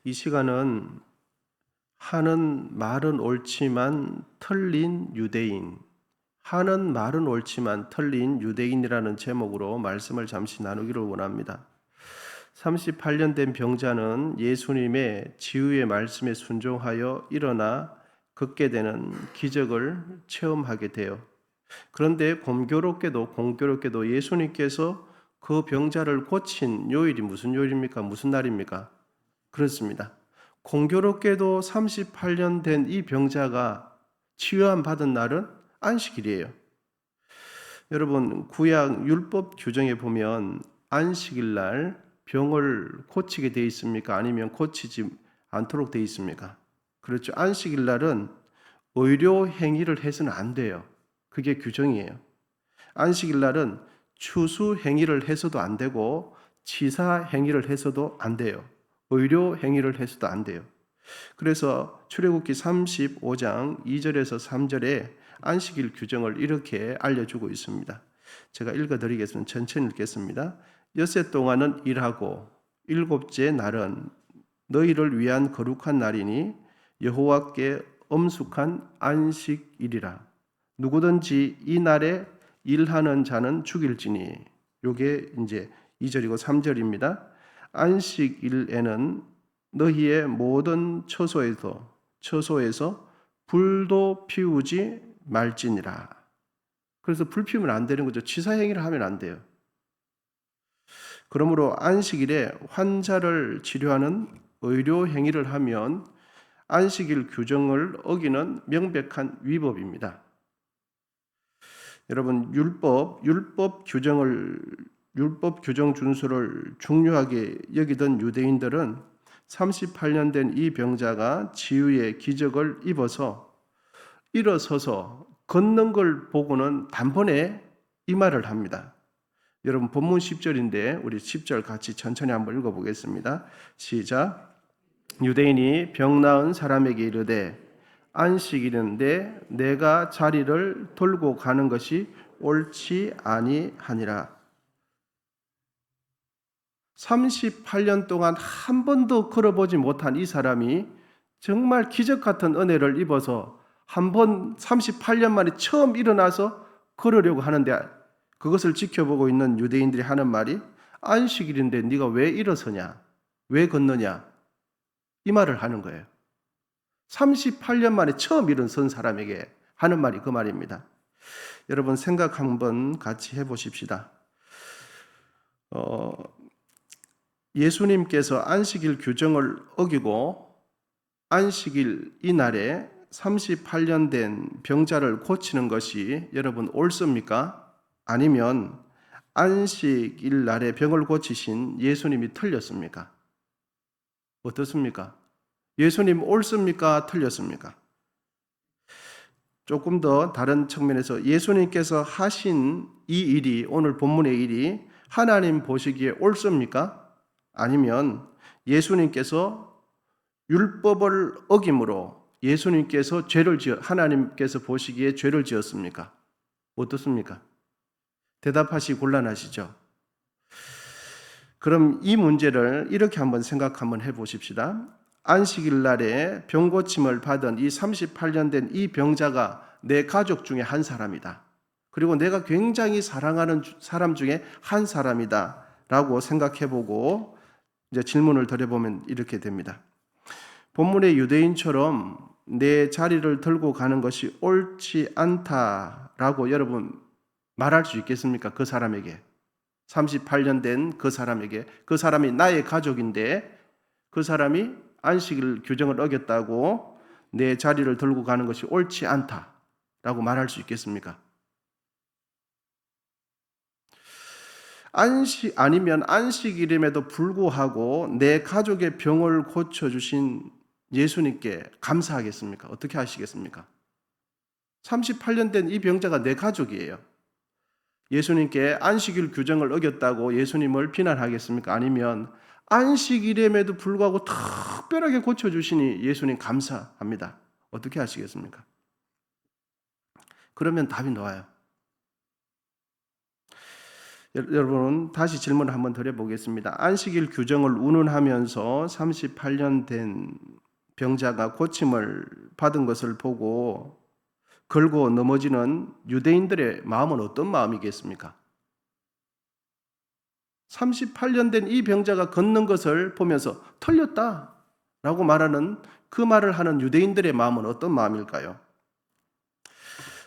이 시간은 하는 말은 옳지만 틀린 유대인, 하는 말은 옳지만 틀린 유대인이라는 제목으로 말씀을 잠시 나누기를 원합니다. 38년 된 병자는 예수님의 지유의 말씀에 순종하여 일어나 걷게 되는 기적을 체험하게 돼요. 그런데 공교롭게도 예수님께서 그 병자를 고친 요일이 무슨 요일입니까? 무슨 날입니까? 그렇습니다. 공교롭게도 38년 된 이 병자가 치유함 받은 날은 안식일이에요. 여러분, 구약 율법 규정에 보면 안식일 날 병을 고치게 돼 있습니까? 아니면 고치지 않도록 돼 있습니까? 그렇죠. 안식일 날은 의료 행위를 해서는 안 돼요. 그게 규정이에요. 안식일 날은 추수 행위를 해서도 안 되고 치사 행위를 해서도 안 돼요. 의료 행위를 해서도 안 돼요. 그래서 출애굽기 35장 2절에서 3절에 안식일 규정을 이렇게 알려주고 있습니다. 제가 읽어드리겠습니다. 천천히 읽겠습니다. 엿새 동안은 일하고 일곱째 날은 너희를 위한 거룩한 날이니 여호와께 엄숙한 안식일이라. 누구든지 이 날에 일하는 자는 죽일지니. 요게 이제 2절이고 3절입니다. 안식일에는 너희의 모든 처소에서 불도 피우지 말지니라. 그래서 불 피우면 안 되는 거죠. 치사행위를 하면 안 돼요. 그러므로 안식일에 환자를 치료하는 의료 행위를 하면 안식일 규정을 어기는 명백한 위법입니다. 여러분, 율법 규정 준수를 중요하게 여기던 유대인들은 38년 된 이 병자가 치유의 기적을 입어서 일어서서 걷는 걸 보고는 단번에 이 말을 합니다. 여러분, 본문 10절인데 우리 10절 같이 천천히 한번 읽어보겠습니다. 시작. 유대인이 병 나은 사람에게 이르되 안식일인데 내가 자리를 돌고 가는 것이 옳지 아니하니라. 38년 동안 한 번도 걸어보지 못한 이 사람이 정말 기적 같은 은혜를 입어서 한 번 38년 만에 처음 일어나서 걸으려고 하는데 그것을 지켜보고 있는 유대인들이 하는 말이 안식일인데 네가 왜 일어서냐? 왜 걷느냐? 이 말을 하는 거예요. 38년 만에 처음 일어선 사람에게 하는 말이 그 말입니다. 여러분 생각 한번 같이 해보십시다. 예수님께서 안식일 규정을 어기고 안식일 이날에 38년 된 병자를 고치는 것이 여러분 옳습니까? 아니면 안식일 날에 병을 고치신 예수님이 틀렸습니까? 어떻습니까? 예수님 옳습니까? 틀렸습니까? 조금 더 다른 측면에서 예수님께서 하신 이 일이, 오늘 본문의 일이 하나님 보시기에 옳습니까? 아니면 예수님께서 율법을 어김으로 예수님께서 하나님께서 보시기에 죄를 지었습니까? 어떻습니까? 대답하시 곤란하시죠? 그럼 이 문제를 이렇게 한번 생각 한번 해보십시다. 안식일 날에 병고침을 받은 이 38년 된 이 병자가 내 가족 중에 한 사람이다. 그리고 내가 굉장히 사랑하는 사람 중에 한 사람이다. 라고 생각해보고 이제 질문을 드려보면 이렇게 됩니다. 본문의 유대인처럼 내 자리를 들고 가는 것이 옳지 않다라고 여러분 말할 수 있겠습니까? 그 사람에게. 38년 된 그 사람에게. 그 사람이 나의 가족인데 그 사람이 안식일 규정을 어겼다고 내 자리를 들고 가는 것이 옳지 않다라고 말할 수 있겠습니까? 아니면 안식일임에도 불구하고 내 가족의 병을 고쳐주신 예수님께 감사하겠습니까? 어떻게 하시겠습니까? 38년 된 이 병자가 내 가족이에요. 예수님께 안식일 규정을 어겼다고 예수님을 비난하겠습니까? 아니면 안식일임에도 불구하고 특별하게 고쳐주시니 예수님 감사합니다. 어떻게 하시겠습니까? 그러면 답이 나와요. 여러분 다시 질문을 한번 드려보겠습니다. 안식일 규정을 운운하면서 38년 된 병자가 고침을 받은 것을 보고 걸고 넘어지는 유대인들의 마음은 어떤 마음이겠습니까? 38년 된 이 병자가 걷는 것을 보면서 털렸다라고 말하는 그 말을 하는 유대인들의 마음은 어떤 마음일까요?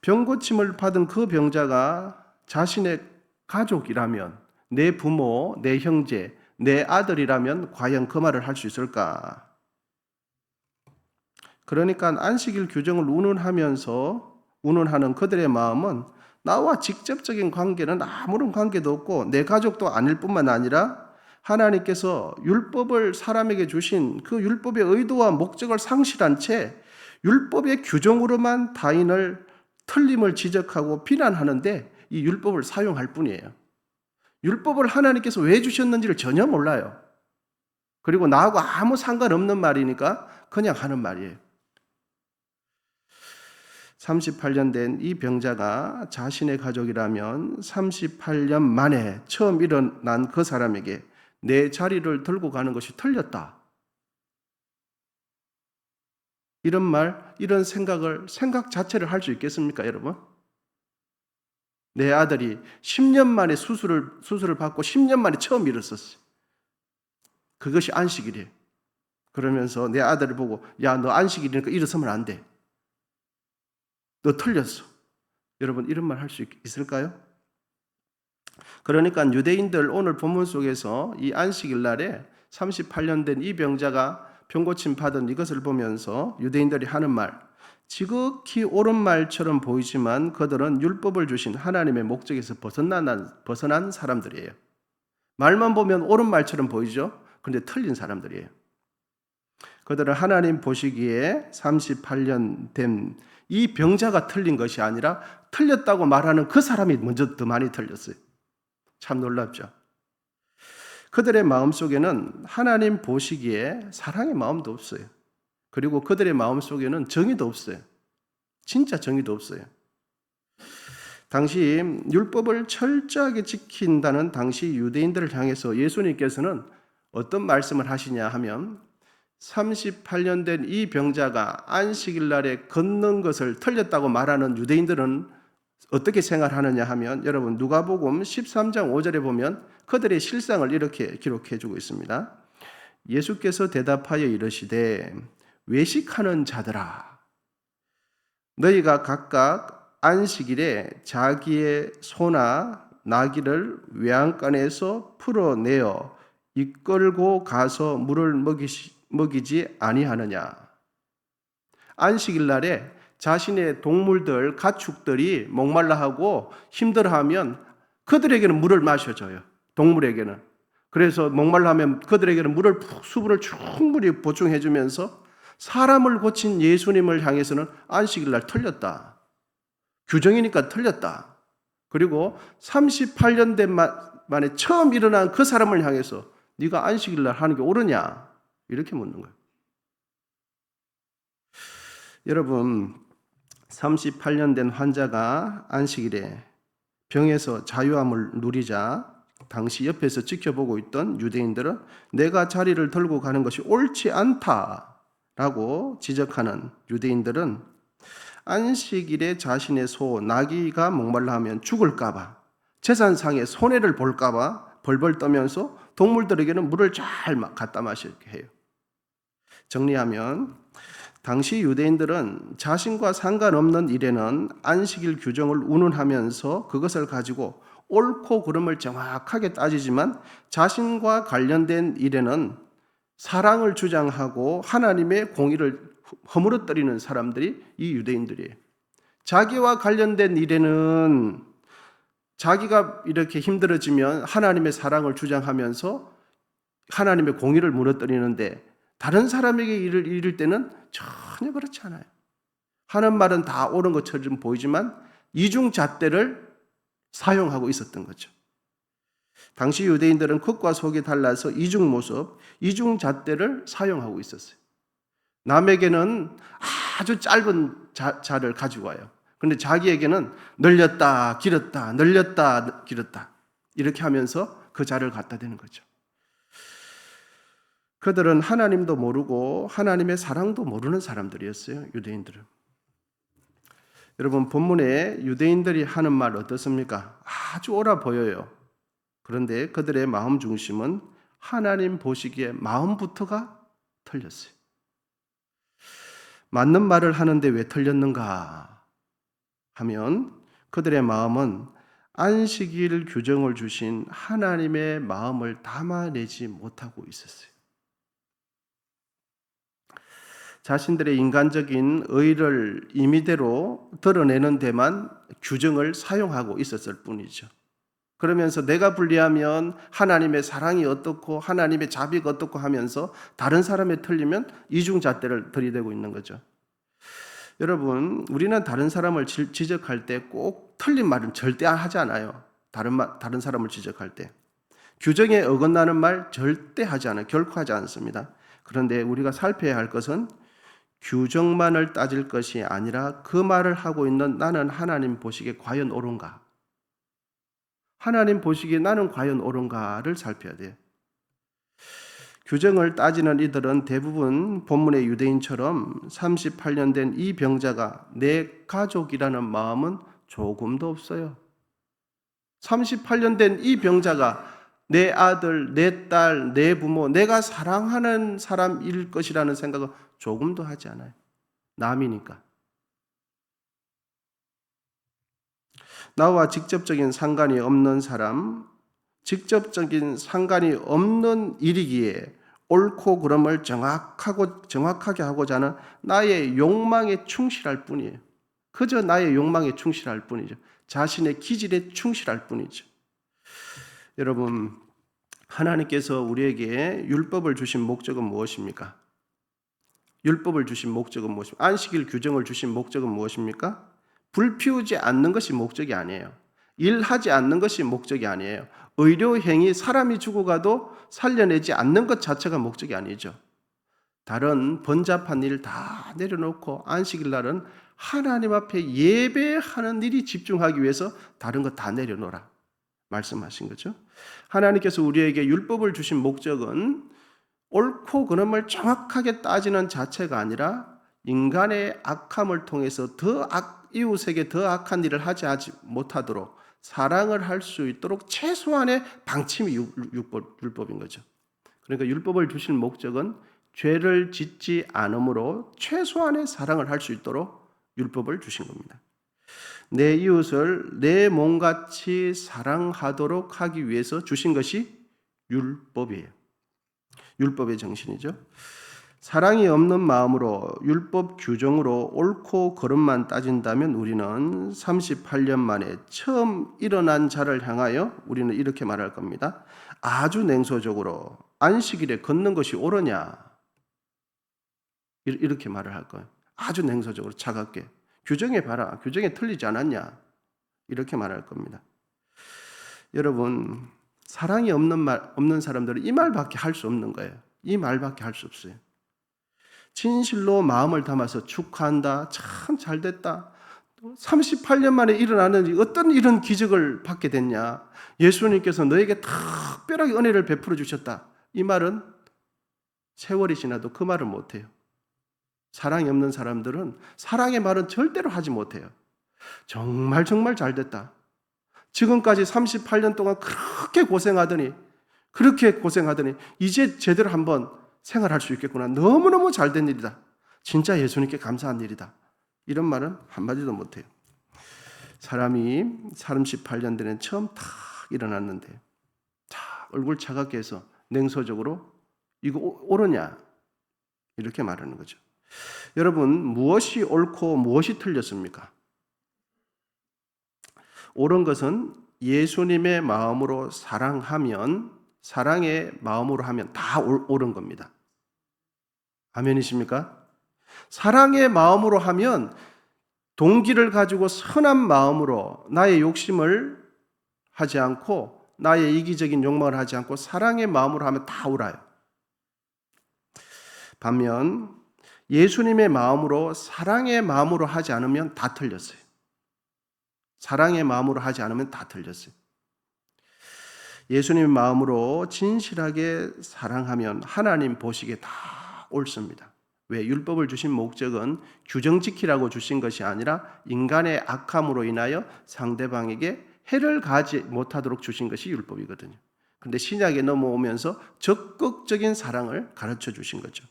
병고침을 받은 그 병자가 자신의 가족이라면, 내 부모, 내 형제, 내 아들이라면 과연 그 말을 할 수 있을까? 그러니까 안식일 규정을 운운하는 그들의 마음은 나와 직접적인 관계는 아무런 관계도 없고 내 가족도 아닐 뿐만 아니라 하나님께서 율법을 사람에게 주신 그 율법의 의도와 목적을 상실한 채 율법의 규정으로만 타인을 틀림을 지적하고 비난하는데 이 율법을 사용할 뿐이에요. 율법을 하나님께서 왜 주셨는지를 전혀 몰라요. 그리고 나하고 아무 상관없는 말이니까 그냥 하는 말이에요. 38년 된 이 병자가 자신의 가족이라면 38년 만에 처음 일어난 그 사람에게 내 자리를 들고 가는 것이 틀렸다. 이런 말, 이런 생각 자체를 할 수 있겠습니까, 여러분? 내 아들이 10년 만에 수술을 받고 10년 만에 처음 일어섰어요. 그것이 안식일이에요. 그러면서 내 아들을 보고, 야, 너 안식일이니까 일어서면 안 돼. 너 틀렸어. 여러분, 이런 말 할 수 있을까요? 그러니까 유대인들 오늘 본문 속에서 이 안식일 날에 38년 된 이 병자가 병고침 받은 이것을 보면서 유대인들이 하는 말, 지극히 옳은 말처럼 보이지만 그들은 율법을 주신 하나님의 목적에서 벗어난 사람들이에요. 말만 보면 옳은 말처럼 보이죠? 그런데 틀린 사람들이에요. 그들은 하나님 보시기에 38년 된 이 병자가 틀린 것이 아니라 틀렸다고 말하는 그 사람이 먼저 더 많이 틀렸어요. 참 놀랍죠? 그들의 마음속에는 하나님 보시기에 사랑의 마음도 없어요. 그리고 그들의 마음속에는 정의도 없어요. 진짜 정의도 없어요. 당시 율법을 철저하게 지킨다는 당시 유대인들을 향해서 예수님께서는 어떤 말씀을 하시냐 하면 38년 된 이 병자가 안식일 날에 걷는 것을 틀렸다고 말하는 유대인들은 어떻게 생각하느냐 하면 여러분 누가복음 13장 5절에 보면 그들의 실상을 이렇게 기록해 주고 있습니다. 예수께서 대답하여 이르시되 외식하는 자들아 너희가 각각 안식일에 자기의 소나 나귀를 외양간에서 풀어내어 이끌고 가서 물을 먹이지 아니하느냐. 안식일 날에 자신의 동물들, 가축들이 목말라하고 힘들어하면 그들에게는 물을 마셔줘요. 동물에게는. 그래서 목말라하면 그들에게는 수분을 충분히 보충해주면서 사람을 고친 예수님을 향해서는 안식일 날 틀렸다. 규정이니까 틀렸다. 그리고 38년 된 만에 처음 일어난 그 사람을 향해서 네가 안식일 날 하는 게 옳으냐? 이렇게 묻는 거예요. 여러분 38년 된 환자가 안식일에 병에서 자유함을 누리자 당시 옆에서 지켜보고 있던 유대인들은 내가 자리를 들고 가는 것이 옳지 않다라고 지적하는 유대인들은 안식일에 자신의 소, 나귀가 목말라 하면 죽을까 봐 재산상의 손해를 볼까 봐 벌벌 떠면서 동물들에게는 물을 잘 갖다 마시게 해요. 정리하면 당시 유대인들은 자신과 상관없는 일에는 안식일 규정을 운운하면서 그것을 가지고 옳고 그름을 정확하게 따지지만 자신과 관련된 일에는 사랑을 주장하고 하나님의 공의를 허물어뜨리는 사람들이 이 유대인들이에요. 자기와 관련된 일에는 자기가 이렇게 힘들어지면 하나님의 사랑을 주장하면서 하나님의 공의를 무너뜨리는데 다른 사람에게 일을 이룰 때는 전혀 그렇지 않아요. 하는 말은 다 옳은 것처럼 보이지만 이중잣대를 사용하고 있었던 거죠. 당시 유대인들은 겉과 속이 달라서 이중잣대를 사용하고 있었어요. 남에게는 아주 짧은 자를 가지고 와요. 그런데 자기에게는 늘렸다 길었다 늘렸다 길었다 이렇게 하면서 그 자를 갖다 대는 거죠. 그들은 하나님도 모르고 하나님의 사랑도 모르는 사람들이었어요. 유대인들은. 여러분, 본문에 유대인들이 하는 말 어떻습니까? 아주 옳아 보여요. 그런데 그들의 마음 중심은 하나님 보시기에 마음부터가 틀렸어요. 맞는 말을 하는데 왜 틀렸는가 하면 그들의 마음은 안식일 규정을 주신 하나님의 마음을 담아내지 못하고 있었어요. 자신들의 인간적인 의를 임의대로 드러내는 데만 규정을 사용하고 있었을 뿐이죠. 그러면서 내가 불리하면 하나님의 사랑이 어떻고 하나님의 자비가 어떻고 하면서 다른 사람이 틀리면 이중잣대를 들이대고 있는 거죠. 여러분, 우리는 다른 사람을 지적할 때 꼭 틀린 말은 절대 하지 않아요. 다른 사람을 지적할 때. 규정에 어긋나는 말 절대 하지 않아요. 결코 하지 않습니다. 그런데 우리가 살펴야 할 것은 규정만을 따질 것이 아니라 그 말을 하고 있는 나는 하나님 보시기에 과연 옳은가? 하나님 보시기에 나는 과연 옳은가를 살펴야 돼요. 규정을 따지는 이들은 대부분 본문의 유대인처럼 38년 된 이 병자가 내 가족이라는 마음은 조금도 없어요. 38년 된 이 병자가 내 아들, 내 딸, 내 부모, 내가 사랑하는 사람일 것이라는 생각은 조금도 하지 않아요. 남이니까. 나와 직접적인 상관이 없는 사람, 직접적인 상관이 없는 일이기에 옳고 그름을 정확하게 하고자 하는 나의 욕망에 충실할 뿐이에요. 그저 나의 욕망에 충실할 뿐이죠. 자신의 기질에 충실할 뿐이죠. 여러분, 하나님께서 우리에게 율법을 주신 목적은 무엇입니까? 율법을 주신 목적은 무엇입니까? 안식일 규정을 주신 목적은 무엇입니까? 불 피우지 않는 것이 목적이 아니에요. 일하지 않는 것이 목적이 아니에요. 의료행위, 사람이 죽어가도 살려내지 않는 것 자체가 목적이 아니죠. 다른 번잡한 일 다 내려놓고 안식일 날은 하나님 앞에 예배하는 일이 집중하기 위해서 다른 거 다 내려놓으라 말씀하신 거죠. 하나님께서 우리에게 율법을 주신 목적은 옳고 그름을 정확하게 따지는 자체가 아니라 인간의 악함을 통해서 이웃에게 더 악한 일을 하지 못하도록 사랑을 할 수 있도록 최소한의 방침이 율법인 거죠. 그러니까 율법을 주신 목적은 죄를 짓지 않으므로 최소한의 사랑을 할 수 있도록 율법을 주신 겁니다. 내 이웃을 내 몸같이 사랑하도록 하기 위해서 주신 것이 율법이에요. 율법의 정신이죠. 사랑이 없는 마음으로 율법 규정으로 옳고 그름만 따진다면 우리는 38년 만에 처음 일어난 자를 향하여 우리는 이렇게 말할 겁니다. 아주 냉소적으로 안식일에 걷는 것이 옳으냐? 이렇게 말을 할 거예요. 아주 냉소적으로 차갑게. 규정에 봐라. 규정에 틀리지 않았냐? 이렇게 말할 겁니다. 여러분, 사랑이 없는 사람들은 이 말밖에 할 수 없는 거예요. 이 말밖에 할 수 없어요. 진실로 마음을 담아서 축하한다. 참 잘됐다. 38년 만에 일어나는 어떤 이런 기적을 받게 됐냐. 예수님께서 너에게 특별하게 은혜를 베풀어 주셨다. 이 말은 세월이 지나도 그 말을 못해요. 사랑이 없는 사람들은 사랑의 말은 절대로 하지 못해요. 정말 잘됐다. 지금까지 38년 동안 그렇게 고생하더니 이제 제대로 한번 생활할 수 있겠구나. 너무너무 잘된 일이다. 진짜 예수님께 감사한 일이다. 이런 말은 한마디도 못해요. 사람이 38년 전에 처음 탁 일어났는데 얼굴 차갑게 해서 냉소적으로 이거 옳으냐? 이렇게 말하는 거죠. 여러분, 무엇이 옳고 무엇이 틀렸습니까? 옳은 것은 예수님의 마음으로 사랑의 마음으로 하면 다 옳은 겁니다. 아멘이십니까? 사랑의 마음으로 하면 동기를 가지고 선한 마음으로 나의 욕심을 하지 않고 나의 이기적인 욕망을 하지 않고 사랑의 마음으로 하면 다 옳아요. 반면 예수님의 마음으로 사랑의 마음으로 하지 않으면 다 틀렸어요. 사랑의 마음으로 하지 않으면 다 틀렸어요. 예수님의 마음으로 진실하게 사랑하면 하나님 보시기에 다 옳습니다. 왜? 율법을 주신 목적은 규정 지키라고 주신 것이 아니라 인간의 악함으로 인하여 상대방에게 해를 가지 못하도록 주신 것이 율법이거든요. 그런데 신약에 넘어오면서 적극적인 사랑을 가르쳐 주신 거죠.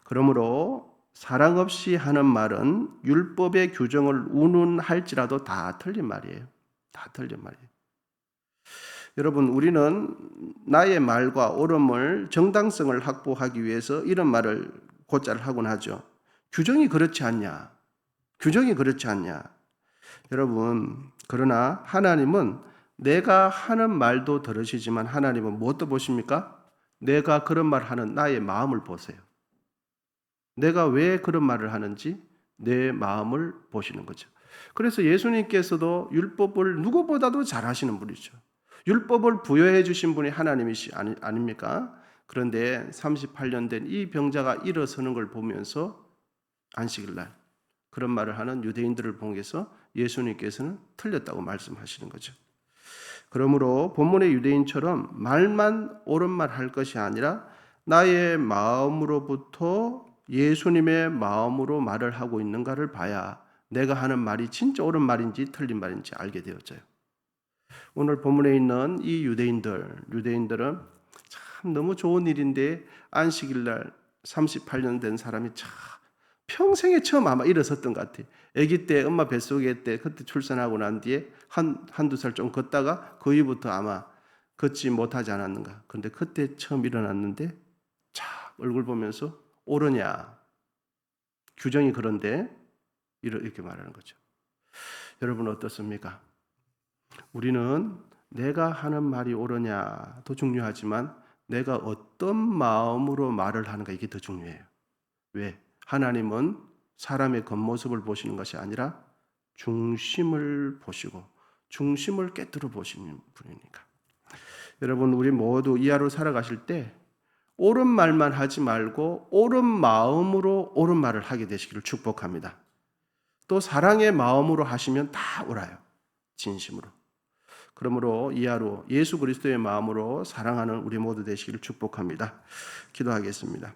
그러므로 사랑 없이 하는 말은 율법의 규정을 운운할지라도 다 틀린 말이에요. 다 틀린 말이에요. 여러분, 우리는 나의 말과 옳음을 정당성을 확보하기 위해서 이런 말을 곧잘 하곤 하죠. 규정이 그렇지 않냐? 규정이 그렇지 않냐? 여러분, 그러나 하나님은 내가 하는 말도 들으시지만 하나님은 무엇도 보십니까? 내가 그런 말을 하는 나의 마음을 보세요. 내가 왜 그런 말을 하는지 내 마음을 보시는 거죠. 그래서 예수님께서도 율법을 누구보다도 잘 하시는 분이죠. 율법을 부여해 주신 분이 하나님이시 아닙니까? 그런데 38년 된 이 병자가 일어서는 걸 보면서 안식일 날 그런 말을 하는 유대인들을 보면서 예수님께서는 틀렸다고 말씀하시는 거죠. 그러므로 본문의 유대인처럼 말만 옳은 말 할 것이 아니라 나의 마음으로부터 예수님의 마음으로 말을 하고 있는가를 봐야 내가 하는 말이 진짜 옳은 말인지 틀린 말인지 알게 되어져요. 오늘 본문에 있는 이 유대인들은 참 너무 좋은 일인데 안식일 날 38년 된 사람이 참 평생에 처음 아마 일어섰던 것 같아요. 아기 때 엄마 뱃속에 때 그때 출산하고 난 뒤에 한두 살 좀 걷다가 그 이후부터 아마 걷지 못하지 않았는가. 그런데 그때 처음 일어났는데 참 얼굴 보면서 옳으냐. 규정이 그런데 이렇게 말하는 거죠. 여러분 어떻습니까? 우리는 내가 하는 말이 옳으냐도 중요하지만 내가 어떤 마음으로 말을 하는가 이게 더 중요해요. 왜? 하나님은 사람의 겉모습을 보시는 것이 아니라 중심을 보시고 중심을 깨뜨려 보시는 분이니까. 여러분 우리 모두 이 하루 살아가실 때 옳은 말만 하지 말고 옳은 마음으로 옳은 말을 하게 되시기를 축복합니다. 또 사랑의 마음으로 하시면 다 옳아요. 진심으로. 그러므로 이 하루 예수 그리스도의 마음으로 사랑하는 우리 모두 되시기를 축복합니다. 기도하겠습니다.